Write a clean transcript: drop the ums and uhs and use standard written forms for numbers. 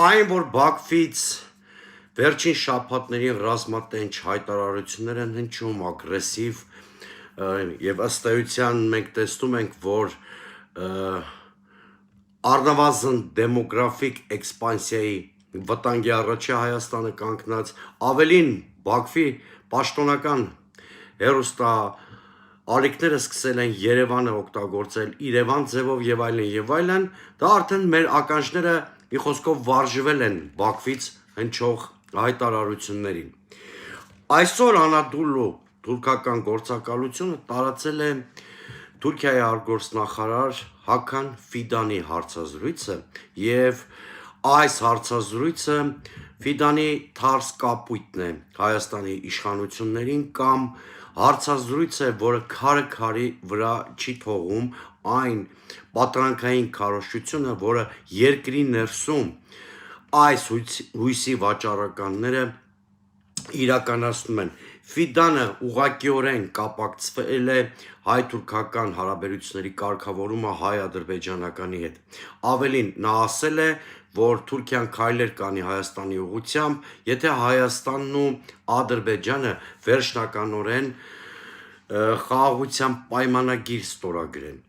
Այն, որ Բաքվից վերջին շաբաթներին ռազմատենչ հայտարարություններ են հնչում, ագրեսիվ, եւ ըստ էության մենք տեսնում ենք, որ առնվազն դեմոգրաֆիկ էքսպանսիայի վտանգի առաջ է Հայաստանը կանգնած, ավելին Բաքվի պաշտոնական հերոստա ալիքները սկսել են Երևանը օգտագործել Իրևան ձևով եւ այլն, դա արդեն մեր ականջները մի խոսքով վարժվել են Բաքվից հնչող հայտարարություններին։ Այսօր Անադոլու թուրքական գործակալությունը տարածել է Թուրքիայի արտգործնախարար Հական Ֆիդանի հարցազրույցը եւ այս հարցազրույցը Ֆիդանի թարս կապույտն է Հայաստանի իշխանություններին կամ հարցազրույց է, որը քարը քարի վրա չի թողում այն պատրանքային քարոզչությունը, որը երկրի ներսում այս հույսի վաճառականները իրականացնում են։ Ֆիդանը ուղղակիորեն կապակցվել է հայ-թուրքական հարաբերությունների կարգավորումը հայ-ադրբեջանականի հետ։ Ավելին, նա ասել է, որ Թուրքիան քայլեր կանի Հայաստանի ուղղությամբ, եթե Հայաստանն ու Ադրբեջանը վերջնականորեն խաղաղության պայմանագիր ստորագրեն։